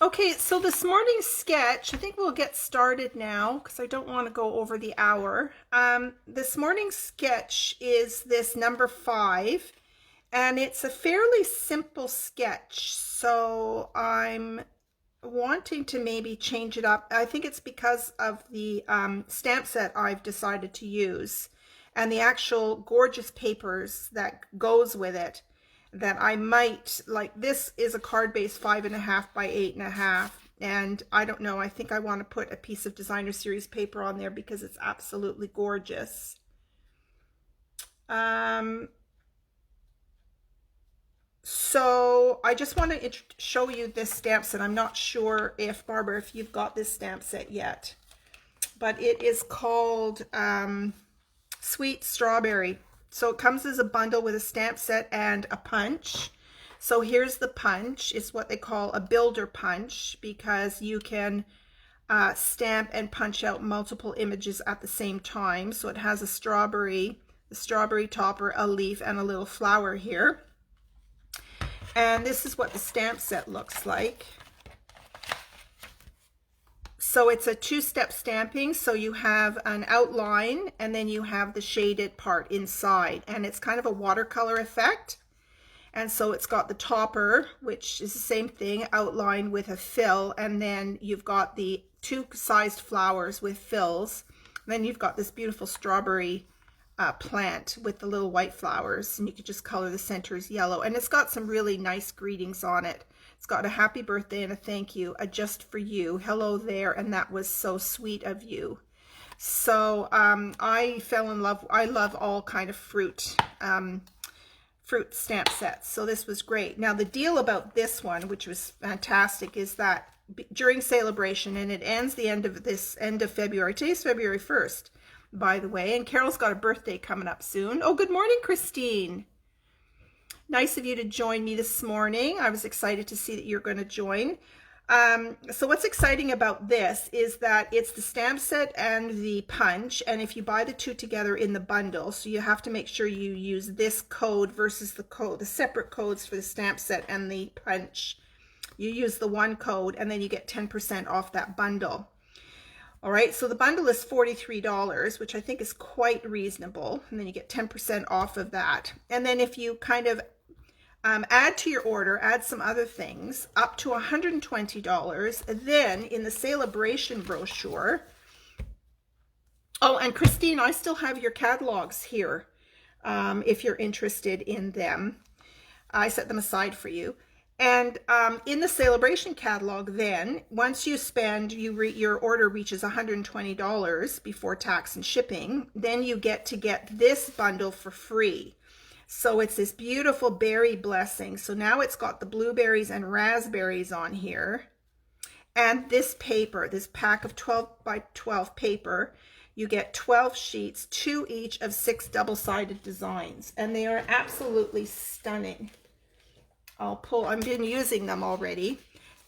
Okay, so this morning's sketch, I think we'll get started now because I don't want to go over the hour. This morning's sketch is this number 5, and it's a fairly simple sketch. So I'm wanting to maybe change it up. I think it's because of the stamp set I've decided to use and the actual gorgeous papers that goes with it, that I might, like, this is a card base 5.5 by 8.5, and I don't know, I think I want to put a piece of designer series paper on there because it's absolutely gorgeous. So I just want to show you this stamp set. I'm not sure if, Barbara, if you've got this stamp set yet, but it is called Sweet Strawberry. So it comes as a bundle with a stamp set and a punch. So here's the punch. It's what they call a builder punch because you can stamp and punch out multiple images at the same time. So it has a strawberry, the strawberry topper, a leaf, and a little flower here. And this is what the stamp set looks like. So it's a 2-step stamping. So you have an outline and then you have the shaded part inside, and it's kind of a watercolor effect. And so it's got the topper, which is the same thing, outline with a fill, and then you've got the 2-sized flowers with fills. And then you've got this beautiful strawberry plant with the little white flowers, and you could just color the centers yellow. And it's got some really nice greetings on it. It's got a happy birthday and a thank you, a just for you, hello there, and that was so sweet of you. So I fell in love. I love all kind of fruit stamp sets, so this was great. Now the deal about this one, which was fantastic, is that during celebration, and it ends the end of February. Today's February 1st, by the way, and Carol's got a birthday coming up soon. Oh, good morning, Christine. Nice of you to join me this morning. I was excited to see that you're going to join. So what's exciting about this is that it's the stamp set and the punch, and if you buy the two together in the bundle, so you have to make sure you use this code versus the separate codes for the stamp set and the punch. You use the one code and then you get 10% off that bundle. All right, so the bundle is $43, which I think is quite reasonable, and then you get 10% off of that. And then if you kind of add to your order, add some other things, up to $120, then in the celebration brochure, oh, and Christine, I still have your catalogs here if you're interested in them. I set them aside for you. And in the celebration catalog, then, once you spend, your order reaches $120 before tax and shipping, then you get this bundle for free. So it's this beautiful berry blessing. So now it's got the blueberries and raspberries on here. And this paper, this pack of 12 by 12 paper, you get 12 sheets, 2 each of 6 double-sided designs. And they are absolutely stunning. I've been using them already.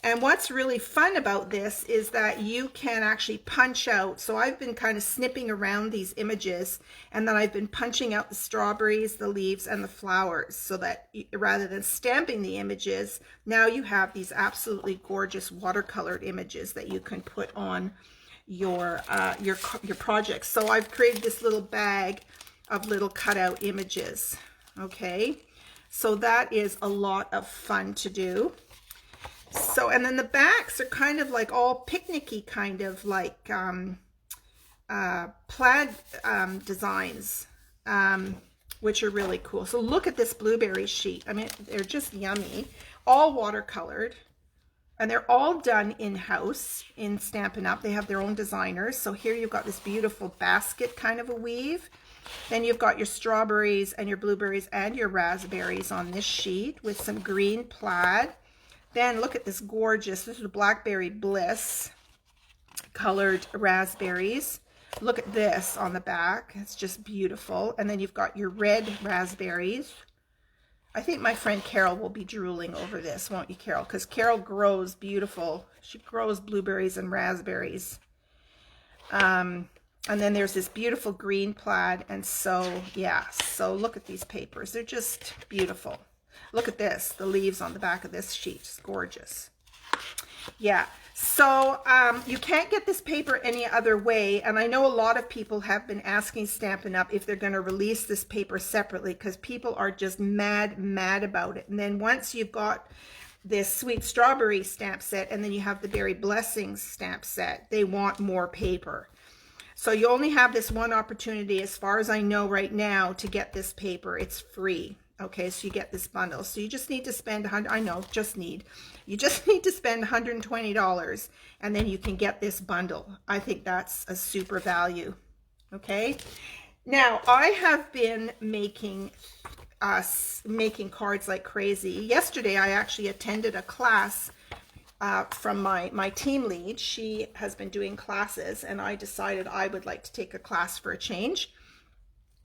And what's really fun about this is that you can actually punch out. So I've been kind of snipping around these images, and then I've been punching out the strawberries, the leaves, and the flowers, so that rather than stamping the images, now you have these absolutely gorgeous watercolored images that you can put on your projects. So I've created this little bag of little cutout images. Okay, so that is a lot of fun to do. So, and then the backs are kind of like all picnicky, kind of like plaid designs, which are really cool. So look at this blueberry sheet. I mean, they're just yummy, all watercolored, and they're all done in-house in Stampin' Up. They have their own designers. So here you've got this beautiful basket kind of a weave. Then you've got your strawberries and your blueberries and your raspberries on this sheet with some green plaid. Then look at this gorgeous, this is Blackberry Bliss colored raspberries. Look at this on the back. It's just beautiful. And then you've got your red raspberries. I think my friend Carol will be drooling over this, won't you, Carol? Because Carol grows beautiful. She grows blueberries and raspberries. And then there's this beautiful green plaid. And so, yeah, so look at these papers. They're just beautiful. Look at this, the leaves on the back of this sheet. It's gorgeous. Yeah. So you can't get this paper any other way. And I know a lot of people have been asking Stampin' Up! If they're going to release this paper separately, because people are just mad about it. And then once you've got this Sweet Strawberry stamp set, and then you have the Berry Blessings stamp set, they want more paper. So you only have this one opportunity, as far as I know right now, to get this paper. It's free. Okay, so you get this bundle. So you just need to spend you just need to spend $120, and then you can get this bundle. I think that's a super value. Okay, now I have been making cards like crazy. Yesterday I actually attended a class from my team lead. She has been doing classes, and I decided I would like to take a class for a change.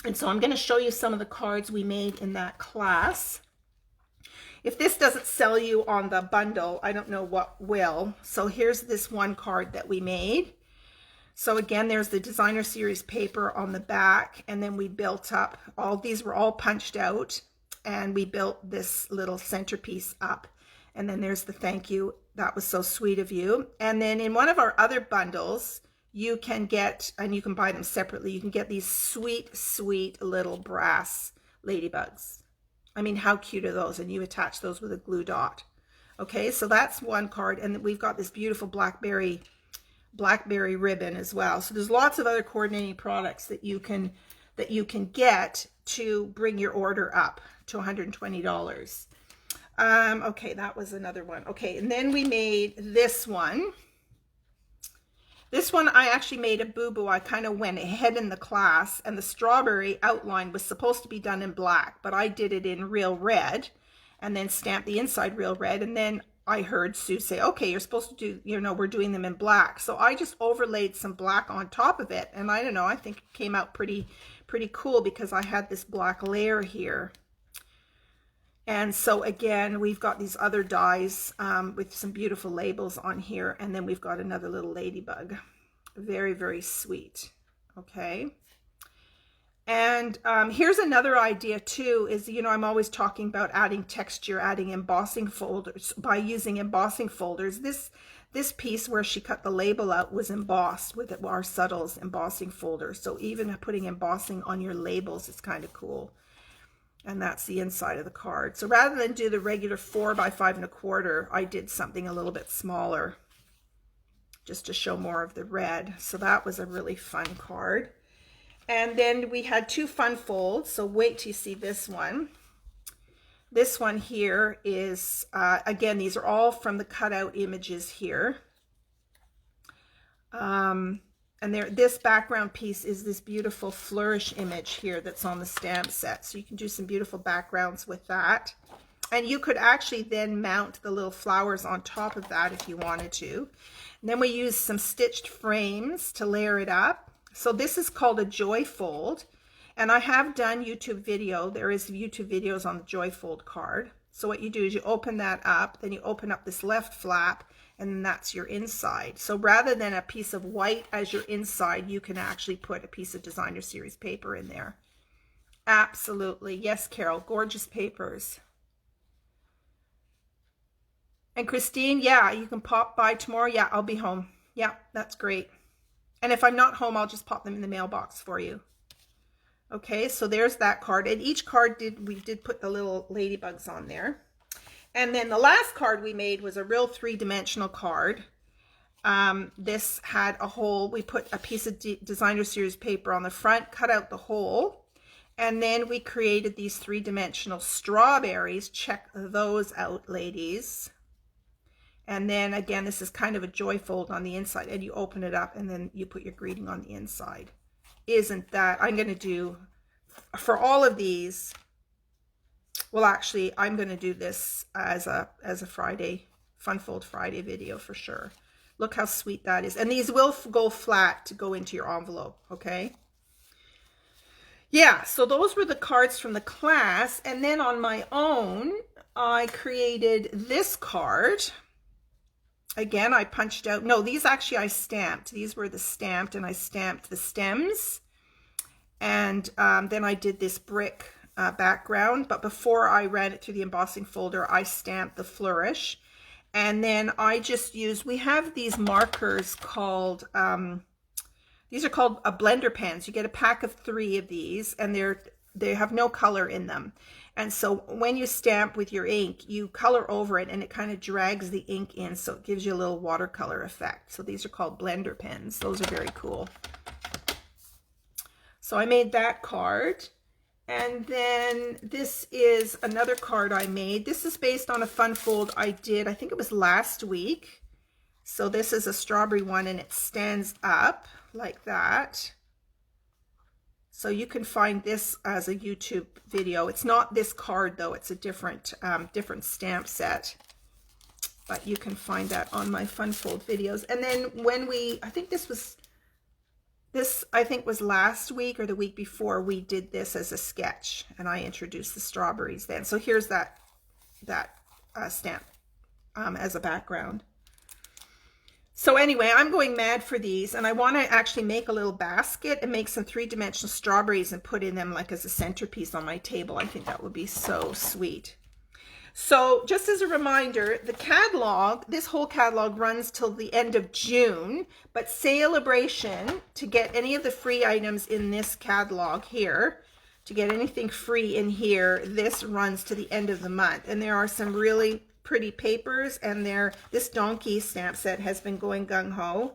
And so I'm going to show you some of the cards we made in that class. If this doesn't sell you on the bundle, I don't know what will. So here's this one card that we made. So again, there's the designer series paper on the back, and then we built up, all these were all punched out, and we built this little centerpiece up. And then there's the thank you. That was so sweet of you. And then in one of our other bundles, you can get, and you can buy them separately, you can get these sweet little brass ladybugs. I mean, how cute are those? And you attach those with a glue dot. Okay, so that's one card. And we've got this beautiful blackberry ribbon as well. So there's lots of other coordinating products that you can get to bring your order up to $120. Okay, that was another one. Okay, and then we made this one. This one I actually made a boo-boo. I kind of went ahead in the class, and the strawberry outline was supposed to be done in black, but I did it in real red and then stamped the inside real red. And then I heard Sue say, okay, you're supposed to do, we're doing them in black. So I just overlaid some black on top of it. And I don't know, I think it came out pretty cool because I had this black layer here. And so again, we've got these other dies with some beautiful labels on here. And then we've got another little ladybug. Very sweet. Okay. And here's another idea too, is, I'm always talking about adding texture, adding embossing folders by using embossing folders. This piece where she cut the label out was embossed with our Subtles embossing folder. So even putting embossing on your labels is kind of cool. And that's the inside of the card. So rather than do the regular 4 by 5 1/4, I did something a little bit smaller just to show more of the red. So that was a really fun card. And then we had 2 fun folds. So wait till you see this one. This one here is, again, these are all from the cutout images here. And this background piece is this beautiful flourish image here that's on the stamp set. So you can do some beautiful backgrounds with that. And you could actually then mount the little flowers on top of that if you wanted to. And then we use some stitched frames to layer it up. So this is called a joy fold. And I have done YouTube video. There is YouTube videos on the joy fold card. So what you do is you open that up, then you open up this left flap, and then that's your inside. So rather than a piece of white as your inside, you can actually put a piece of designer series paper in there. Absolutely. Yes, Carol, gorgeous papers. And Christine, yeah, you can pop by tomorrow. Yeah, I'll be home. Yeah, that's great. And if I'm not home, I'll just pop them in the mailbox for you. Okay, so there's that card. And each card we did put the little ladybugs on there. And then the last card we made was a real 3-dimensional card. This had a hole. We put a piece of designer series paper on the front, cut out the hole, and then we created these 3-dimensional strawberries. Check those out, ladies. And then again, this is kind of a joy fold on the inside, and you open it up and then you put your greeting on the inside. Isn't that, I'm going to do, for all of these, well, actually, I'm going to do this as a Friday, Fun Fold Friday video for sure. Look how sweet that is. And these will go flat to go into your envelope, okay? Yeah, so those were the cards from the class. And then on my own, I created this card. Again, I punched out, no, these actually I stamped. These were the stamped, and I stamped the stems. And then I did this brick background, but before I ran it through the embossing folder, I stamped the flourish. And then I just use, we have these markers called, these are called blender pens. You get a pack of 3 of these, and they have no color in them. And so when you stamp with your ink, you color over it and it kind of drags the ink in, so it gives you a little watercolor effect. So these are called blender pens. Those are very cool. So I made that card. And then this is another card I made. This is based on a fun fold I did, I think it was last week. So this is a strawberry one, and it stands up like that. So you can find this as a YouTube video. It's not this card though, it's a different stamp set. But you can find that on my fun fold videos. And then when I think this was last week or the week before, we did this as a sketch, and I introduced the strawberries then. So here's that stamp as a background. So anyway, I'm going mad for these, and I want to actually make a little basket and make some 3-dimensional strawberries and put in them like as a centerpiece on my table. I think that would be so sweet. So just as a reminder, the catalog, this whole catalog runs till the end of June, but Celebration, to get any of the free items in this catalog here, to get anything free in here, this runs to the end of the month. And there are some really pretty papers, and this donkey stamp set has been going gung-ho.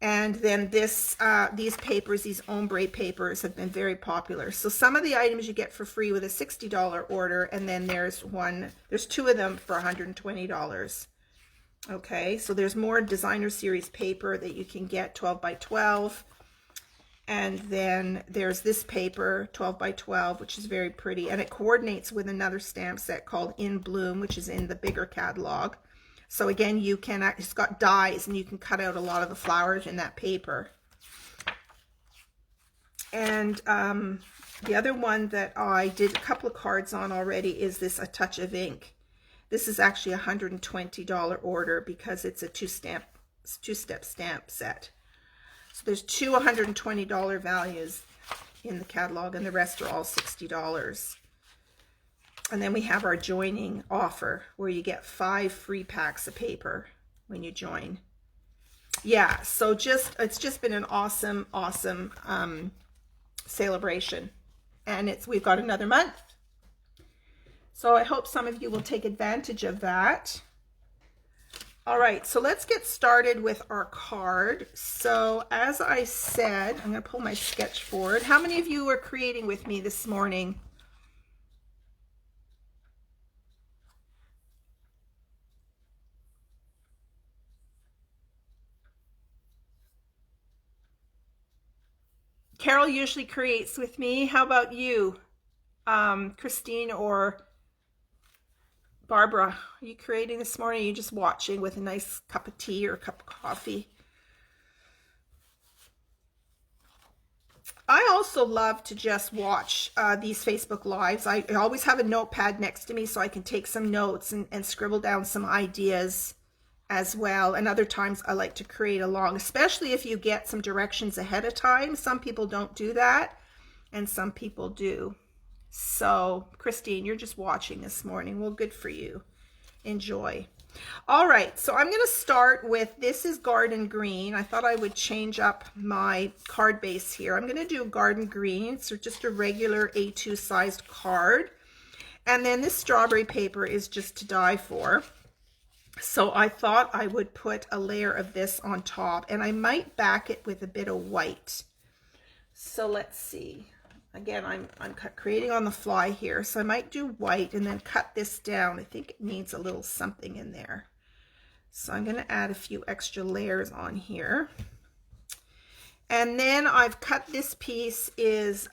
And then these papers, these ombre papers, have been very popular. So some of the items you get for free with a $60 order, and then there's 2 of them for $120. Okay, so there's more designer series paper that you can get, 12 by 12. And then there's this paper, 12 by 12, which is very pretty, and it coordinates with another stamp set called In Bloom, which is in the bigger catalog. So again, it's got dies, and you can cut out a lot of the flowers in that paper. And the other one that I did a couple of cards on already is this A Touch of Ink. This is actually a $120 order because it's a two-step stamp set. So there's 2 $120 values in the catalog, and the rest are all $60. And then we have our joining offer where you get 5 free packs of paper when you join. Yeah, so it's just been an awesome celebration, and we've got another month. So I hope some of you will take advantage of that. All right, so let's get started with our card. So as I said, I'm going to pull my sketch forward. How many of you are creating with me this morning? Carol usually creates with me. How about you, Christine or Barbara? Are you creating this morning? Or are you just watching with a nice cup of tea or a cup of coffee? I also love to just watch these Facebook Lives. I always have a notepad next to me so I can take some notes and scribble down some ideas as well. And other times I like to create along, especially if you get some directions ahead of time. Some people don't do that, and some people do. So Christine, you're just watching this morning. Well, good for you. Enjoy. All right, so I'm going to start with, this is Garden Green. I thought I would change up my card base here. I'm going to do Garden Green, so just a regular A2 sized card. And then this strawberry paper is just to die for. So I thought I would put a layer of this on top, and I might back it with a bit of white. So let's see. Again, I'm creating on the fly here, so I might do white and then cut this down. I think it needs a little something in there. So I'm going to add a few extra layers on here. And then I've cut this piece is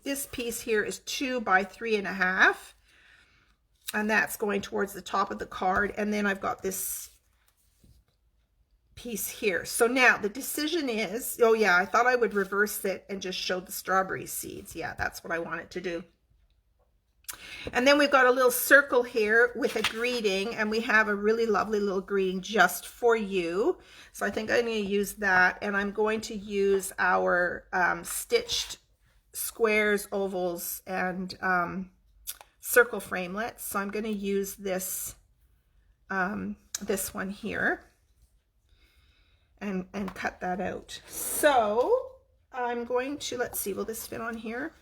this piece here is 2 by 3.5. And that's going towards the top of the card. And then I've got this piece here. So now the decision is, oh yeah, I thought I would reverse it and just show the strawberry seeds. Yeah, that's what I wanted to do. And then we've got a little circle here with a greeting, and we have a really lovely little greeting just for you. So I think I'm going to use that, and I'm going to use our stitched squares, ovals, and circle framelits. So I'm going to use this, this one here and cut that out. So I'm going to, let's see, will this fit on here?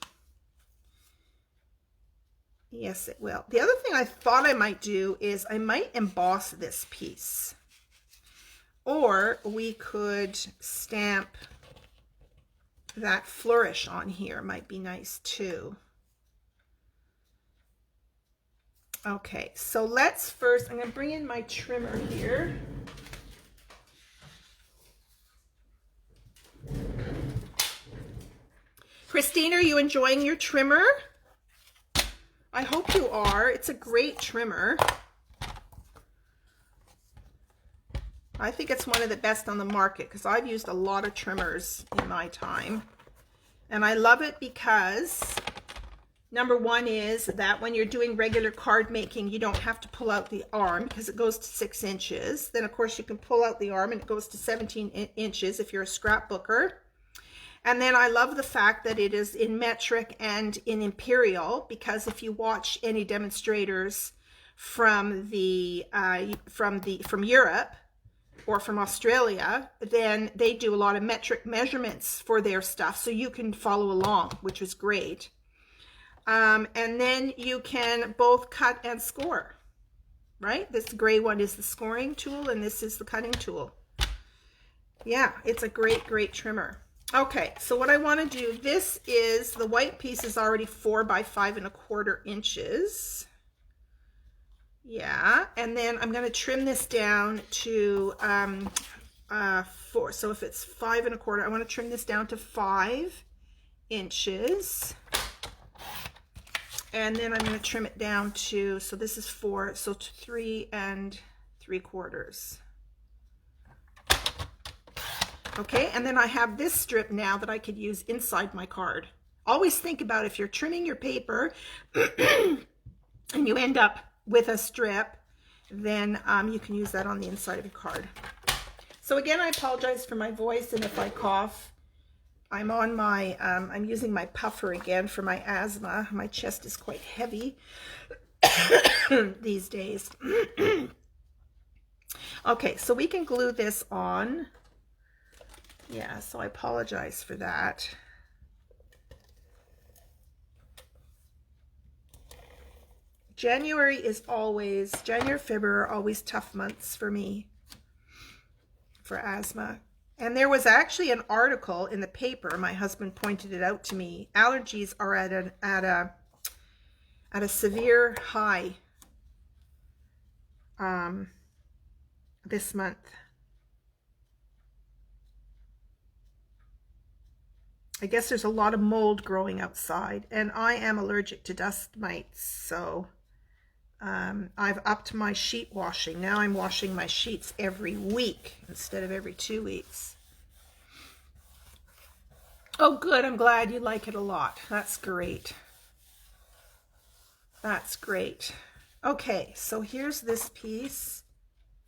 Yes, it will. The other thing I thought I might do is I might emboss this piece, or we could stamp that flourish on here. Might be nice too. Okay, so let's first, I'm going to bring in my trimmer here. Christine, are you enjoying your trimmer? I hope you are. It's a great trimmer. I think it's one of the best on the market because I've used a lot of trimmers in my time. And I love it because number one is that when you're doing regular card making, you don't have to pull out the arm because it goes to 6 inches. Then of course you can pull out the arm and it goes to 17 inches if you're a scrapbooker. And then I love the fact that it is in metric and in imperial, because if you watch any demonstrators from Europe or from Australia, then they do a lot of metric measurements for their stuff, so you can follow along, which is great. And then you can both cut and score, right? This gray one is the scoring tool and this is the cutting tool. Yeah, it's a great, great trimmer. Okay, so what I want to do, this is, the white piece is already 4 by 5¼ inches. Yeah, and then I'm going to trim this down to 4. So if it's 5¼ I want to trim this down to 5 inches. And then I'm going to trim it down to, so this is 4, so to 3 3/4. Okay, and then I have this strip now that I could use inside my card. Always think about if you're trimming your paper and you end up with a strip, then you can use that on the inside of your card. So again, I apologize for my voice and if I cough. I'm on my, I'm using my puffer again for my asthma. My chest is quite heavy these days. Okay, so we can glue this on. Yeah, so I apologize for that. January, February are always tough months for me for asthma. And there was actually an article in the paper, my husband pointed it out to me. Allergies are at a severe high this month. I guess there's a lot of mold growing outside, and I am allergic to dust mites, so I've upped my sheet washing. Now I'm washing my sheets every week instead of every 2 weeks. Oh, good. I'm glad you like it a lot. That's great. That's great. Okay, so here's this piece.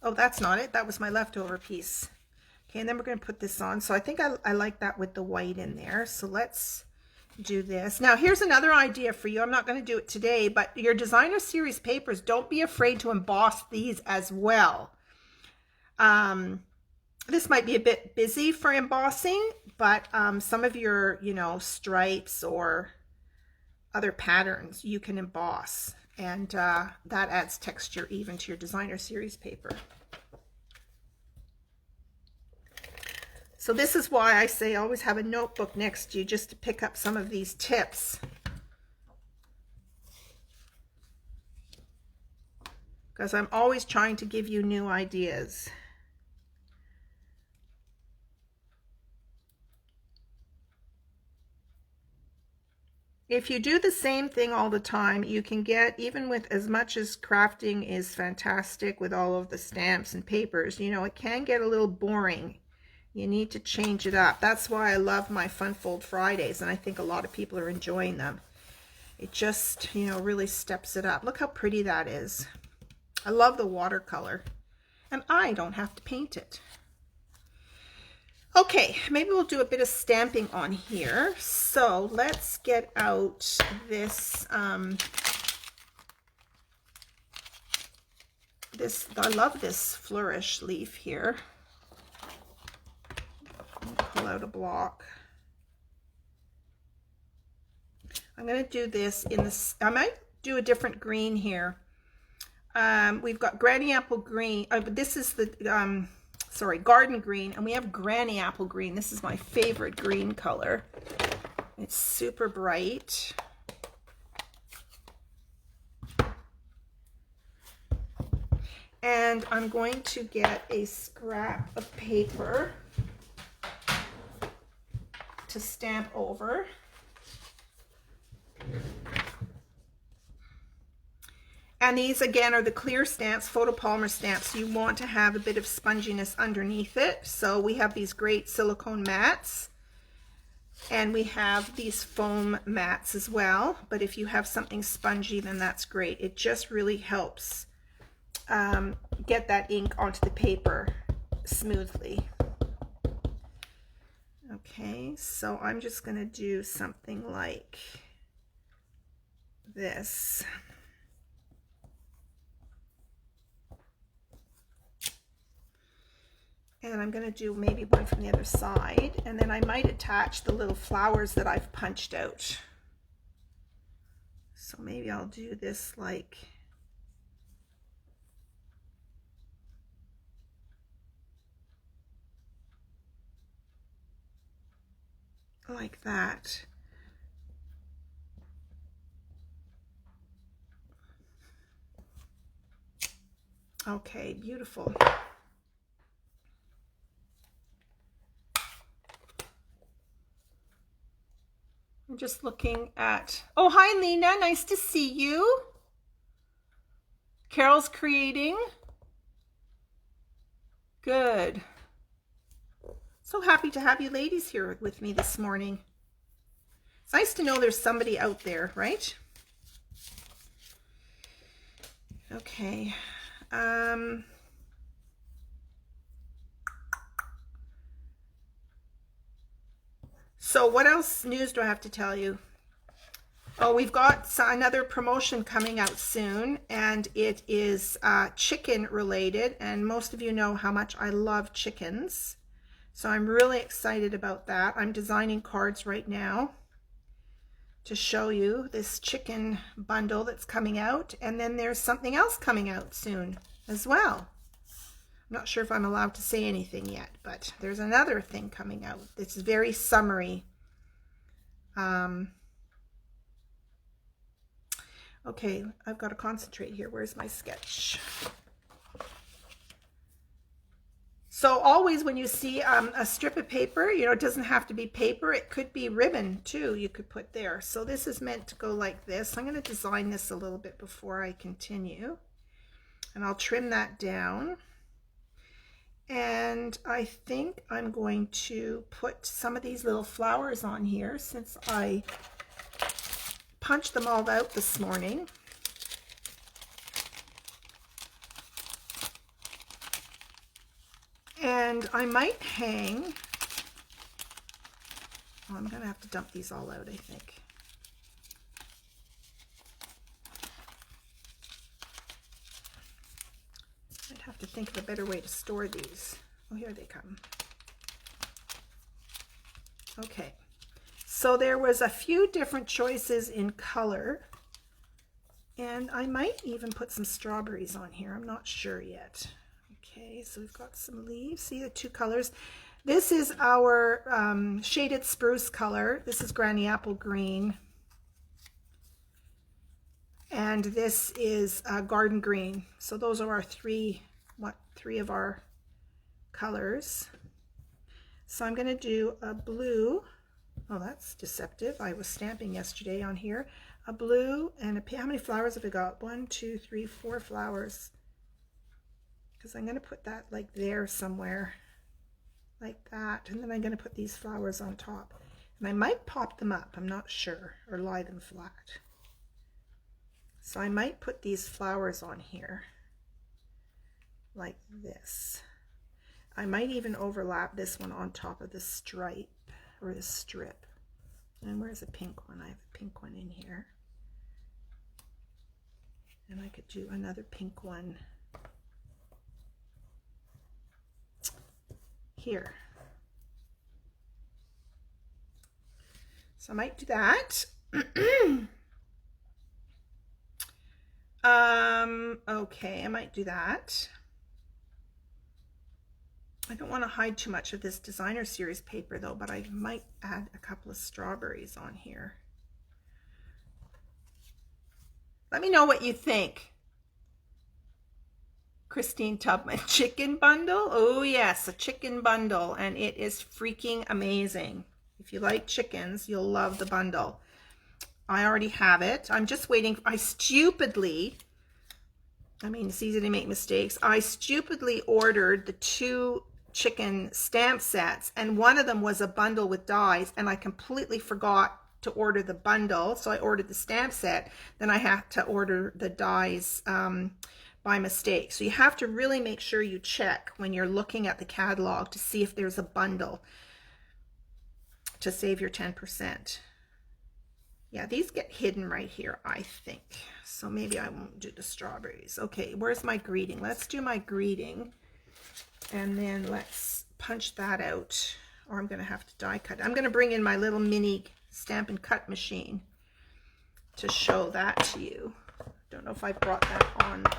Oh, that's not it. That was my leftover piece. Okay, and then we're going to put this on. So I think I like that with the white in there. So let's do this. Now, here's another idea for you. I'm not going to do it today, but your designer series papers, don't be afraid to emboss these as well. This might be a bit busy for embossing, but some of your, stripes or other patterns you can emboss, and that adds texture even to your designer series paper. So this is why I say always have a notebook next to you, just to pick up some of these tips. Because I'm always trying to give you new ideas. If you do the same thing all the time, you can get, even with as much as crafting is fantastic with all of the stamps and papers, it can get a little boring. You need to change it up. That's why I love my Fun Fold Fridays, and I think a lot of people are enjoying them. It just, really steps it up. Look how pretty that is. I love the watercolor, and I don't have to paint it. Okay, maybe we'll do a bit of stamping on here. So let's get out this this, I love this flourish leaf here. Pull out a block. I'm going to do this in this, I might do a different green here. We've got granny apple green, but this is the, sorry, garden green, and we have granny apple green. This is my favorite green color. It's super bright. And I'm going to get a scrap of paper to stamp over. And these again are the clear stamps, photopolymer stamps. You want to have a bit of sponginess underneath it. So we have these great silicone mats, and we have these foam mats as well. But if you have something spongy, then that's great. It just really helps get that ink onto the paper smoothly. Okay, so I'm just going to do something like this. And I'm going to do maybe one from the other side, and then I might attach the little flowers that I've punched out. So maybe I'll do this like that. Okay, beautiful. I'm just looking at, oh, hi Lena, nice to see you. Carol's creating. Good. So happy to have you ladies here with me this morning. It's nice to know there's somebody out there, right? Okay. So what else news do I have to tell you? Oh, we've got another promotion coming out soon, and it is chicken related, and most of you know how much I love chickens. So I'm really excited about that. I'm designing cards right now to show you this chicken bundle that's coming out, and then there's something else coming out soon as well. I'm not sure if I'm allowed to say anything yet, but there's another thing coming out. It's very summery. Okay, I've got to concentrate here. Where's my sketch? So always when you see a strip of paper, you know, it doesn't have to be paper. It could be ribbon too, you could put there. So this is meant to go like this. I'm going to design this a little bit before I continue. And I'll trim that down. And I think I'm going to put some of these little flowers on here since I punched them all out this morning. And I might hang, oh, I'm going to have to dump these all out, I think. I'd have to think of a better way to store these. Oh, here they come. Okay, so there was a few different choices in color, and I might even put some strawberries on here. I'm not sure yet. Okay, so we've got some leaves. See the two colors? This is our shaded spruce color. This is granny apple green. And this is garden green. So those are our three of our colors. So I'm going to do a blue. Oh, that's deceptive. I was stamping yesterday on here. A blue and a pink. How many flowers have I got? 1, 2, 3, 4 flowers. Because I'm going to put that like there somewhere, like that, and then I'm going to put these flowers on top, and I might pop them up, I'm not sure, or lie them flat. So I might put these flowers on here like this. I might even overlap this one on top of the stripe or the strip. And where's the pink one? I have a pink one in here, and I could do another pink one here. So I might do that. Okay, I might do that. I don't want to hide too much of this designer series paper though, but I might add a couple of strawberries on here. Let me know what you think. Christine Tubman, chicken bundle. Oh yes, a chicken bundle, and it is freaking amazing. If you like chickens, you'll love the bundle. I already have it. I'm just waiting. I mean, it's easy to make mistakes. I stupidly ordered the 2 chicken stamp sets, and one of them was a bundle with dies, and I completely forgot to order the bundle. So I ordered the stamp set, then I had to order the dies by mistake. So you have to really make sure you check when you're looking at the catalog to see if there's a bundle to save your 10%. Yeah, these get hidden right here, I think. So maybe I won't do the strawberries. Okay, where's my greeting? Let's do my greeting. And then let's punch that out. Or I'm going to have to die cut. I'm going to bring in my little mini stamp and cut machine to show that to you. Don't know if I brought that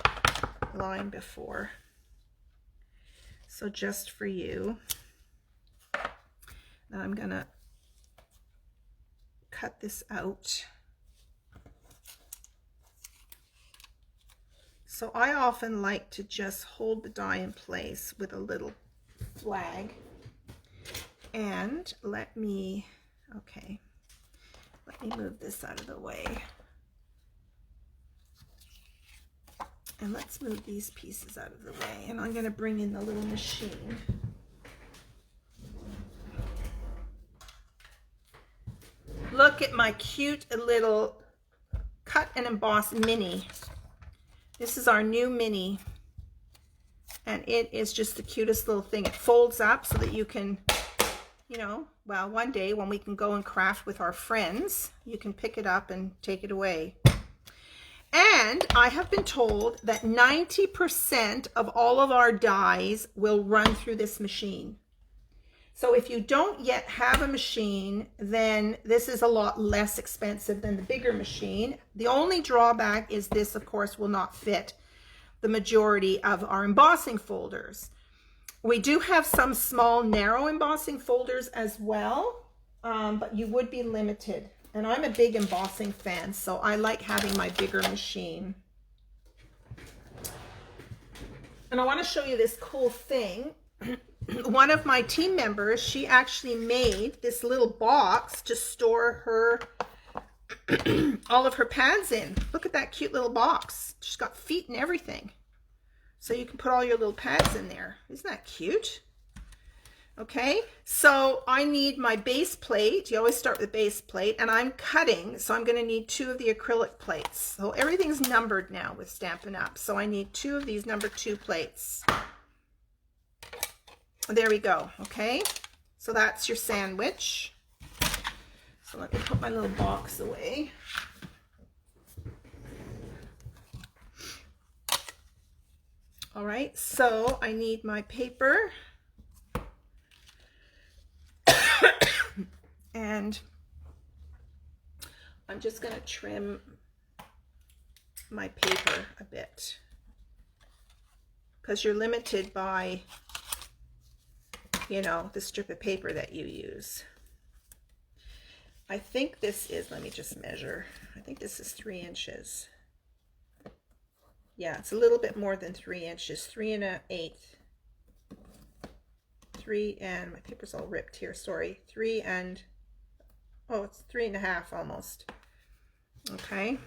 online before. So just for you. Now I'm going to cut this out. So I often like to just hold the die in place with a little flag. And let me move this out of the way. And let's move these pieces out of the way. And I'm going to bring in the little machine. Look at my cute little cut and emboss mini. This is our new mini, and it is just the cutest little thing. It folds up so that you can, you know, well, one day when we can go and craft with our friends, you can pick it up and take it away. And I have been told that 90% of all of our dies will run through this machine. So if you don't yet have a machine, then this is a lot less expensive than the bigger machine. The only drawback is this, of course, will not fit the majority of our embossing folders. We do have some small, narrow embossing folders as well, but you would be limited. And I'm a big embossing fan, so I like having my bigger machine. And I want to show you this cool thing. One of my team members, she actually made this little box to store her all of her pads in. Look at that cute little box. She's got feet and everything. So you can put all your little pads in there. Isn't that cute? Okay, so I need my base plate. You always start with base plate, and I'm cutting, so I'm going to need 2 of the acrylic plates. So everything's numbered now with Stampin' Up. So I need 2 of these number 2 plates. There we go. Okay, so that's your sandwich. So let me put my little box away. All right, so I need my paper. And I'm just going to trim my paper a bit, because you're limited by, you know, the strip of paper that you use. I think this is, let me just measure. I think this is 3 inches. Yeah, it's a little bit more than 3 inches, 3 1/8. 3 and, my paper's all ripped here, sorry. 3 and, oh, it's 3 1/2 almost. Okay.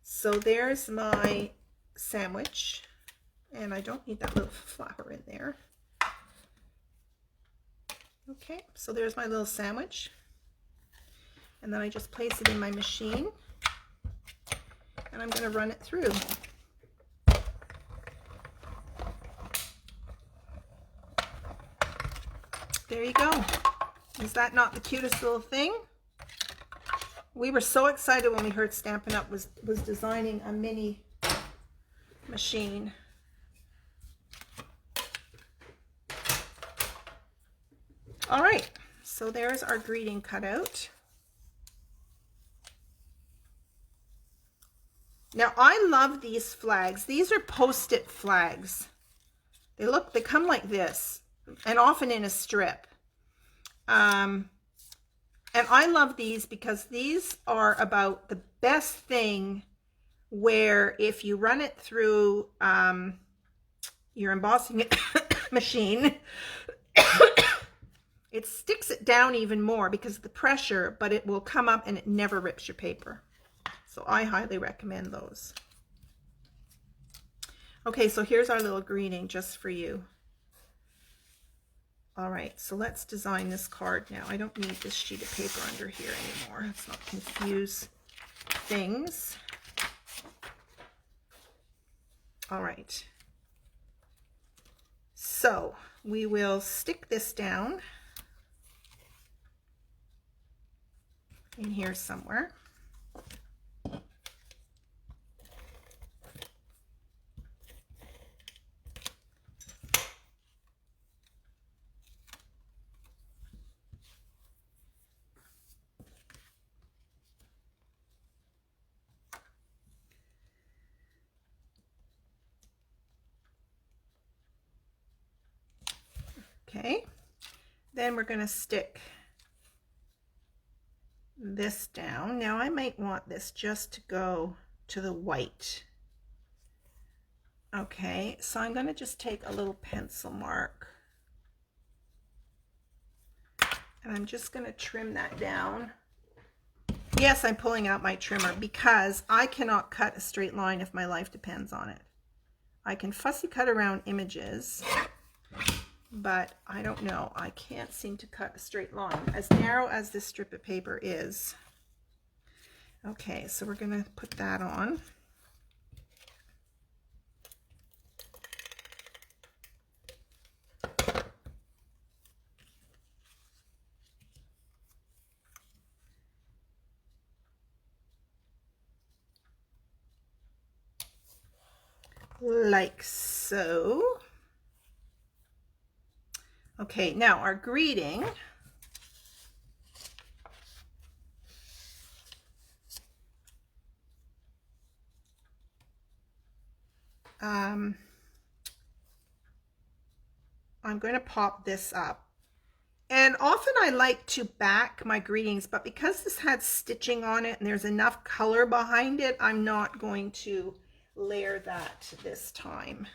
So there's my sandwich. And I don't need that little flower in there. Okay, so there's my little sandwich. And then I just place it in my machine. And I'm going to run it through. There you go. Is that not the cutest little thing? We were so excited when we heard Stampin' Up! was designing a mini machine. All right, so there's our greeting cutout. Now I love these flags. These are post-it flags. They come like this, and often in a strip. And I love these because these are about the best thing, where if you run it through your embossing machine, it sticks it down even more because of the pressure, but it will come up and it never rips your paper. So I highly recommend those. Okay, so here's our little greeting just for you. All right, so let's design this card now. I don't need this sheet of paper under here anymore. Let's not confuse things. All right. So we will stick this down in here somewhere. Okay, then we're going to stick this down. Now I might want this just to go to the white. Okay, so I'm going to just take a little pencil mark, and I'm just going to trim that down. Yes, I'm pulling out my trimmer because I cannot cut a straight line if my life depends on it. I can fussy cut around images, but I don't know. I can't seem to cut a straight line as narrow as this strip of paper is. Okay, so we're going to put that on. Like so. Okay, now our greeting. I'm going to pop this up. And often I like to back my greetings, but because this had stitching on it and there's enough color behind it, I'm not going to layer that this time.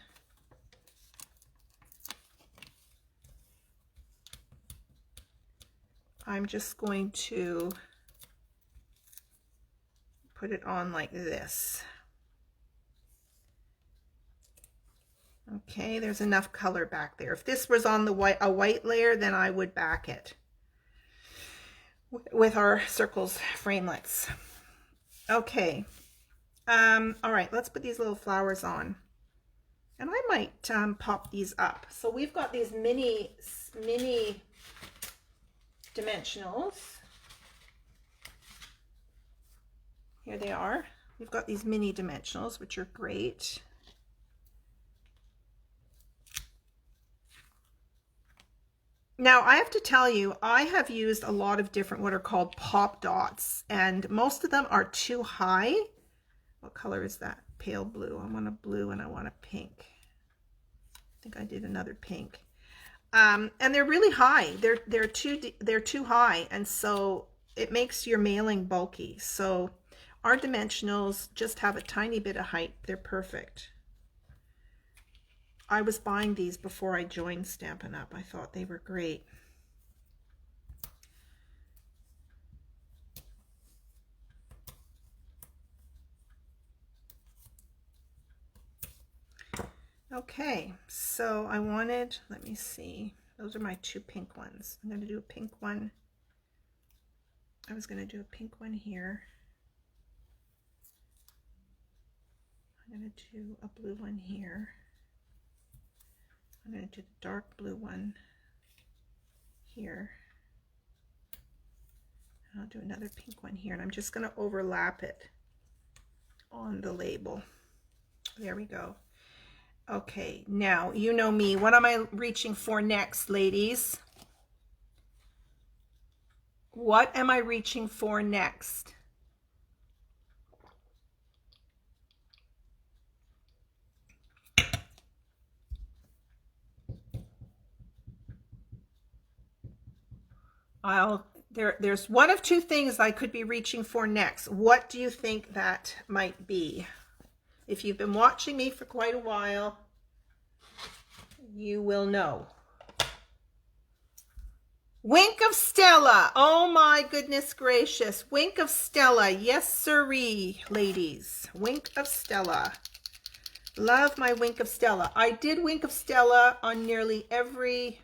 I'm just going to put it on like this. Okay, there's enough color back there. If this was on the a white layer, then I would back it with our circles framelets. Okay. All right, let's put these little flowers on. And I might pop these up. So we've got these mini dimensionals. Here they are. We've got these mini dimensionals, which are great. Now, I have to tell you, I have used a lot of different what are called pop dots, and most of them are too high. What color is that? Pale blue. I want a blue and I want a pink. I think I did another pink. And they're really high. They're too high, and so it makes your mailing bulky. So our dimensionals just have a tiny bit of height. They're perfect. I was buying these before I joined Stampin' Up. I thought they were great. Okay, so I wanted, let me see, those are my two pink ones. I'm going to do a pink one. I was going to do a pink one here. I'm going to do a blue one here. I'm going to do the dark blue one here. And I'll do another pink one here, and I'm just going to overlap it on the label. There we go. Okay, now you know me. What am I reaching for next, ladies? What am I reaching for next? There's one of two things I could be reaching for next. What do you think that might be? If you've been watching me for quite a while, you will know. Wink of Stella. Oh my goodness gracious. Wink of Stella. Yes, sirree, ladies. Wink of Stella. Love my Wink of Stella. I did Wink of Stella on nearly every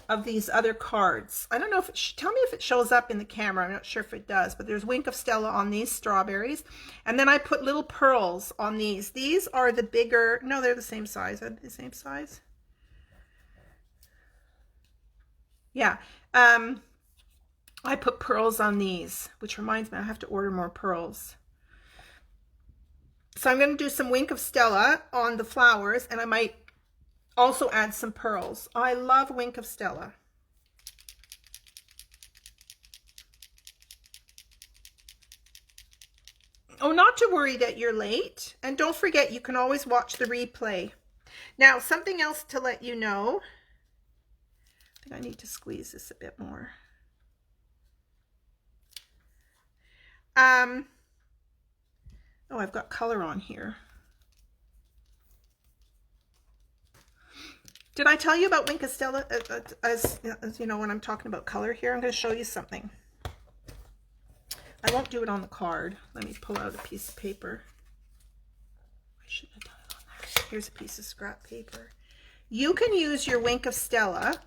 of these other cards. I don't know if tell me if it shows up in the camera. I'm not sure if it does, but there's Wink of Stella on these strawberries. And then I put little pearls on these. These are the bigger, no, they're the same size. Are they the same size? Yeah. I put pearls on these, which reminds me I have to order more pearls. So I'm going to do some Wink of Stella on the flowers, and I might also add some pearls. I love Wink of Stella. Oh, not to worry that you're late. And don't forget, you can always watch the replay. Now, something else to let you know. I think I need to squeeze this a bit more. Oh, I've got color on here. Did I tell you about Wink of Stella? As you know, when I'm talking about color here, I'm going to show you something. I won't do it on the card. Let me pull out a piece of paper. I should have done it on there. Here's a piece of scrap paper. You can use your Wink of Stella.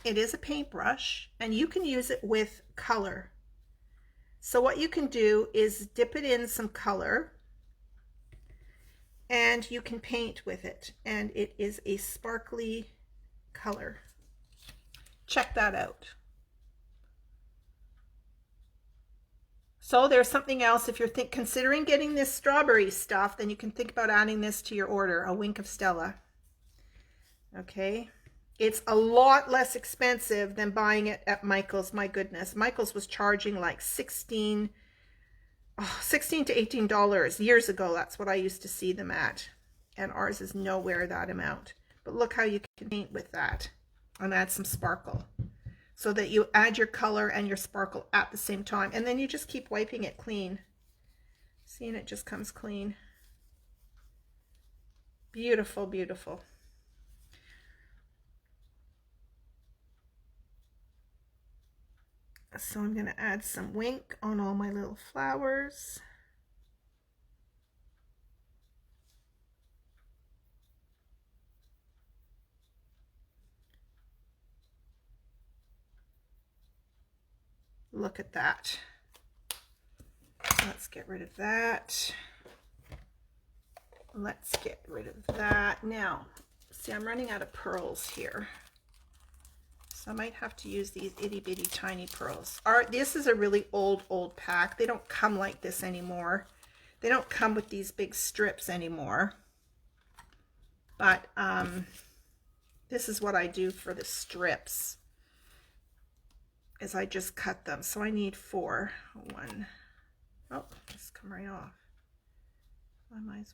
It is a paintbrush, and you can use it with color. So what you can do is dip it in some color, and you can paint with it, and it is a sparkly color. Check that out. So there's something else. If you're considering getting this strawberry stuff, then you can think about adding this to your order, a Wink of Stella. Okay. It's a lot less expensive than buying it at Michael's. My goodness. Michael's was charging like $16 to $18 years ago. That's what I used to see them at. And ours is nowhere that amount. But look how you can paint with that and add some sparkle, so that you add your color and your sparkle at the same time. And then you just keep wiping it clean. See, and it just comes clean. Beautiful, beautiful. So I'm going to add some Wink on all my little flowers. Look at that. Let's get rid of that. Let's get rid of that. Now, see, I'm running out of pearls here. So I might have to use these itty bitty tiny pearls. This is a really old pack. They don't come like this anymore. They don't come with these big strips anymore. But this is what I do for the strips, is I just cut them. So I need 4. 1. Oh, it's come right off. I might as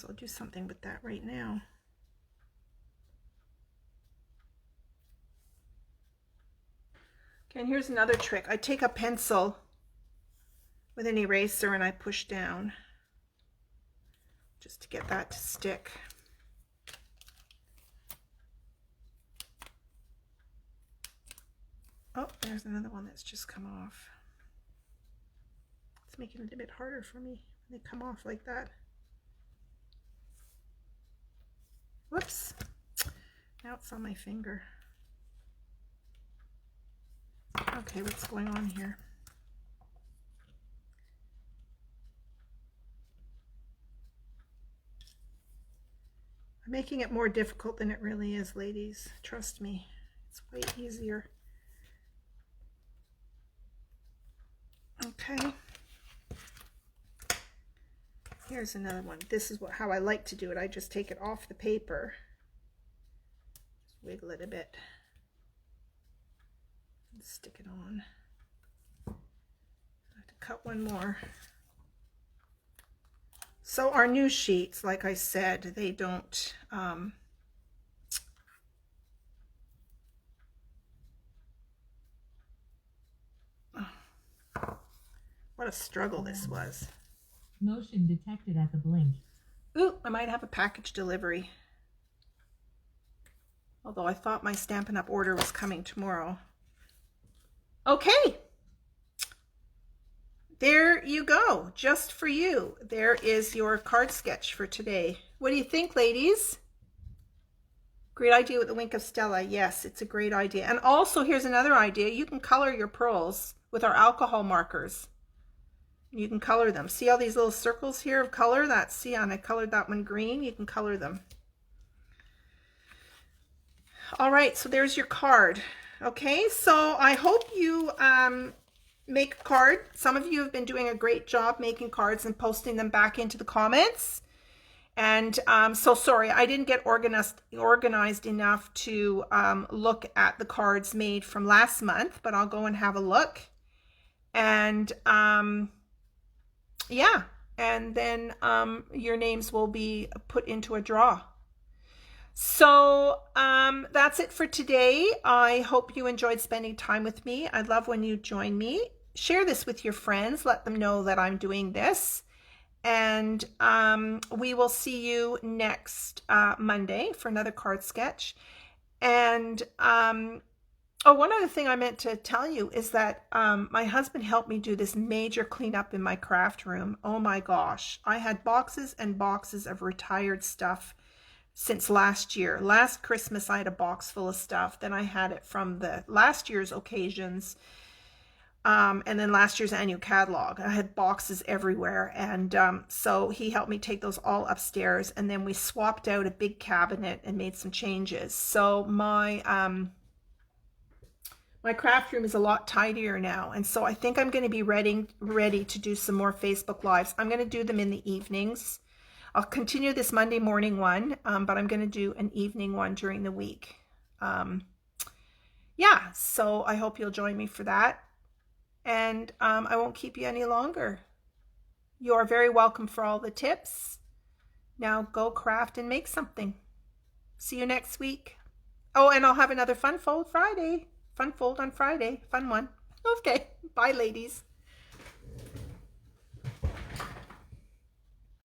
well do something with that right now. Okay, and here's another trick. I take a pencil with an eraser and I push down just to get that to stick. Oh, there's another one that's just come off. It's making it a bit harder for me when they come off like that. Whoops. Now it's on my finger. Okay, what's going on here? I'm making it more difficult than it really is, ladies. Trust me, it's way easier. Okay. Here's another one. This is how I like to do it. I just take it off the paper. Wiggle it a bit. Stick it on. I have to cut one more. So our new sheets, like I said, they don't, what a struggle this was. Motion detected at the blink. Ooh, I might have a package delivery. Although I thought my Stampin' Up! Order was coming tomorrow. Okay. There you go. Just for you. There is your card sketch for today. What do you think, ladies? Great idea with the Wink of Stella. Yes, it's a great idea. And also, here's another idea. You can color your pearls with our alcohol markers. You can color them. See all these little circles here of color? That's, see, and I colored that one green. You can color them. All right, so there's your card. Okay, so I hope you make a card. Some of you have been doing a great job making cards and posting them back into the comments. And so sorry, I didn't get organized enough to look at the cards made from last month, but I'll go and have a look. And yeah, and then your names will be put into a draw. So that's it for today. I hope you enjoyed spending time with me. I love when you join me. Share this with your friends. Let them know that I'm doing this. And we will see you next Monday for another card sketch. And oh, one other thing I meant to tell you is that my husband helped me do this major cleanup in my craft room. Oh my gosh. I had boxes and boxes of retired stuff since last year. Last Christmas, I had a box full of stuff. Then I had it from the last year's occasions. And then last year's annual catalog. I had boxes everywhere. And so he helped me take those all upstairs. And then we swapped out a big cabinet and made some changes. So my craft room is a lot tidier now. And so I think I'm going to be ready to do some more Facebook Lives. I'm going to do them in the evenings. I'll continue this Monday morning one, but I'm going to do an evening one during the week. Yeah, so I hope you'll join me for that. And I won't keep you any longer. You are very welcome for all the tips. Now go craft and make something. See you next week. Oh, and I'll have another Fun Fold Friday. Fun Fold on Friday. Fun one. Okay. Bye, ladies.